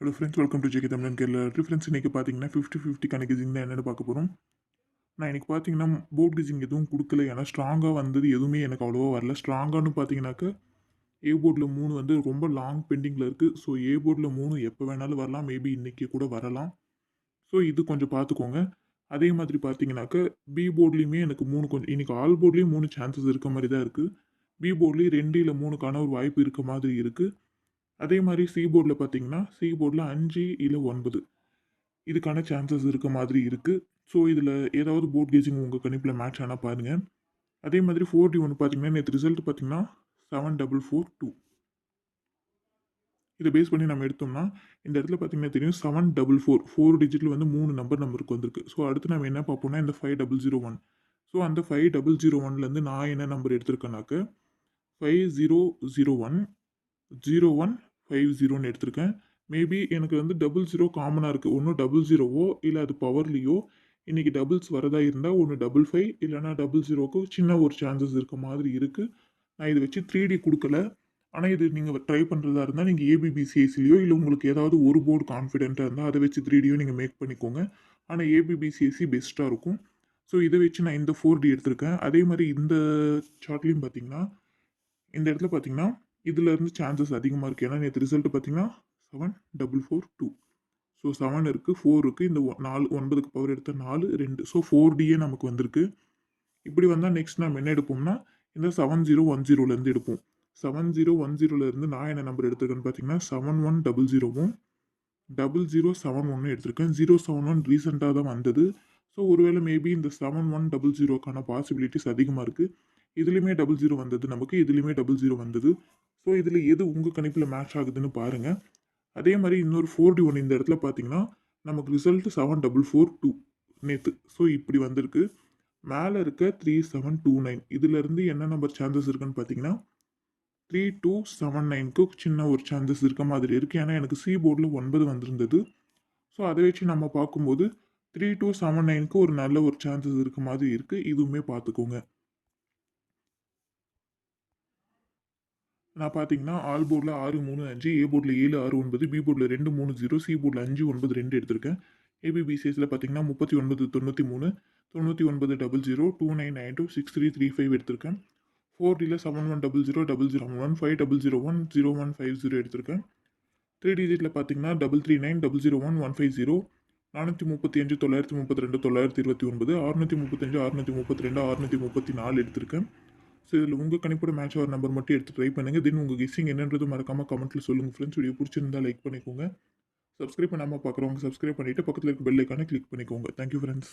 Hello friends, welcome to JK தமிழன் Kerala. Friends, இன்னைக்கு பார்த்தீங்கன்னா 50-50 கணக்கு தான் என்னென்னு பார்க்க போகிறோம். நான் இன்னைக்கு பார்த்தீங்கன்னா போர்ட் கிசிங் எதுவும் கொடுக்கல. ஏன்னா ஸ்ட்ராங்காக வந்தது எதுவுமே எனக்கு அவ்வளோவா வரல. ஸ்ட்ராங்கானு பார்த்தீங்கன்னாக்கா ஏ போர்டில் 3 வந்து ரொம்ப லாங் பெண்டிங்கில் இருக்குது. ஸோ ஏ போர்டில் 3 எப்போ வேணாலும் வரலாம். மேபி இன்னைக்கு கூட வரலாம். ஸோ இது கொஞ்சம் பார்த்துக்கோங்க. அதே மாதிரி பார்த்தீங்கன்னாக்கா பி போர்ட்லேயுமே எனக்கு 3 கொஞ்சம் இன்னைக்கு ஆல் போர்ட்லேயும் 3 சான்சஸ் இருக்க மாதிரி தான் இருக்குது. பி போர்ட்லேயும் 2 இல்ல 3க்கான ஒரு வாய்ப்பு இருக்க மாதிரி இருக்குது. அதே மாதிரி சி போர்டில் பார்த்தீங்கன்னா சி போர்டில் 5 இல்ல 9 இதுக்கான சான்சஸ் இருக்க மாதிரி இருக்கு. ஸோ, இதில ஏதாவது போர்ட் கேஜிங் உங்க கணிப்பில மேட்ச் ஆனா பாருங்க. அதே மாதிரி 4டி ஒண்ணு பார்த்தீங்கன்னா, நேத்து ரிசல்ட் பார்த்தீங்கன்னா 7442 இத பேஸ் பண்ணி நம்ம எடுத்தோம்னா, இந்த இடத்துல பார்த்தீங்கன்னா தெரியும் 744 4 டிஜிட்ல வந்து 3 நம்பர் நம்மருக்கு வந்திருக்கு. ஸோ, அடுத்து நம்ம என்ன பார்ப்போம்னா, இந்த 5001 ஸோ, அந்த 5001லேருந்து நான் என்ன நம்பர் எடுத்திருக்கேன்னாக்க 5001 0150ன்னு எடுத்திருக்கேன். மேபி எனக்கு வந்து 00 காமனா இருக்கு. ஒண்ணு 00வோ இல்ல அது பவர்லயோ இன்னைக்கு டபுள்ஸ் வரதா இருந்தா ஒண்ணு 55 இல்லன்னா 00க்கு சின்ன ஒரு சான்சஸ் இருக்க மாதிரி இருக்கு. நான் இத வச்சு 3டி குடுக்கல. ஆனா இது நீங்க ட்ரை பண்றதா இருந்தா நீங்க ஏபிபிசிஎஸ்சிலயோ இல்ல உங்களுக்கு ஏதாவது ஒரு போர்ட் கான்ஃபிடென்ட்டா இருந்தா அத வச்சு 3டியும் நீங்க மேக் பண்ணிக்கோங்க. ஆனா ஏபிபிசிஎஸ்சி பெஸ்ட்டா இருக்கும். ஸோ இத வச்சு நான் இந்த 4டி எடுத்திருக்கேன். அதே மாரி இந்த சார்ட்லயும் பார்த்தீங்கன்னா இந்த இடத்துல பார்த்தீங்கன்னா, இதுல இருந்து சான்சஸ் அதிகமா இருக்கு. ஏன்னா, நேத்து ரிசல்ட் பார்த்தீங்கன்னா, 7442 ஸோ 7 இருக்கு, 4 இருக்கு. இந்த 4 9க்கு பவர் எடுத்தா 4, 2 ஸோ 4டியே நமக்கு வந்திருக்கு. இப்படி வந்தா நெக்ஸ்ட் நம்ம என்ன எடுப்போம்னா, இந்த 7010லேருந்து எடுப்போம். 7010லேருந்து நான் என்ன நம்பர் எடுத்திருக்கேன்னு பார்த்தீங்கன்னா, 7100வும் 0071 எடுத்திருக்கேன். 071 ரீசென்ட்டா தான் வந்தது. ஸோ, ஒருவேளை மேபி இந்த 7100க்கான பாசிபிலிட்டிஸ் அதிகமா இருக்கு. இதுலயுமே 00 வந்தது நமக்கு. இதுலயுமே 00 வந்தது. ஸோ, இதுல எது உங்க கணிப்புல மேட்ச் ஆகுதுன்னு பாருங்க. அதே மாரி இன்னொரு 4டி ஒண்ணு இந்த இடத்துல பார்த்தீங்கன்னா, நமக்கு ரிசல்ட் 7442 நேத்து. ஸோ, இப்படி வந்திருக்கு. மேல இருக்க 3729 இதுலருந்து என்ன நம்பர் சான்சஸ் இருக்குன்னு பார்த்தீங்கன்னா, 3279க்கு சின்ன ஒரு சான்சஸ் இருக்க மாதிரி இருக்கு. ஏன்னா, எனக்கு சி போர்ட்ல 9 வந்திருந்தது. ஸோ, அத வச்சு நம்ம பார்க்கும்போது 3279க்கு ஒரு நல்ல ஒரு சான்சஸ் இருக்க மாதிரி இருக்கு. இதுவுமே பார்த்துக்கோங்க. நான் பார்த்தீங்கன்னா, ஆல் போர்ட்ல 635, ஏ போர்ட்ல 769, பி போர்ட்ல 230, சி போர்ட்ல 592 எடுத்திருக்கேன். ஏபிபிசிஎஸ்ல பார்த்தீங்கன்னா 3993, 9900, 2992, 6335 எடுத்திருக்கேன். 4டில 7100, 0011, 5001, 0150 எடுத்திருக்கேன். 3 டிஜிட்ல பார்த்தீங்கன்னா 339, 001, 150, 435, 932, 929, 635, 632, 634 எடுத்திருக்கேன். ஸோ, இதில உங்க கணிப்போட மேட்ச் ஆகுற நம்பர் மட்டும் எடுத்து ட்ரை பண்ணுங்க. தென் உங்க கெஸ்ஸிங் என்னன்றது மறக்காம கமெண்ட்ல சொல்லுங்க ஃப்ரெண்ட்ஸ். வீடியோ புடிச்சிருந்தா லைக் பண்ணிக்கோங்க. சப்ஸ்கிரைப் பண்ணாம பார்க்குறவங்க சப்ஸ்கிரைப் பண்ணிட்டு பக்கத்துல இருக்க பெல் ஐகான கிளிக் பண்ணிக்கோங்க. Thank you friends.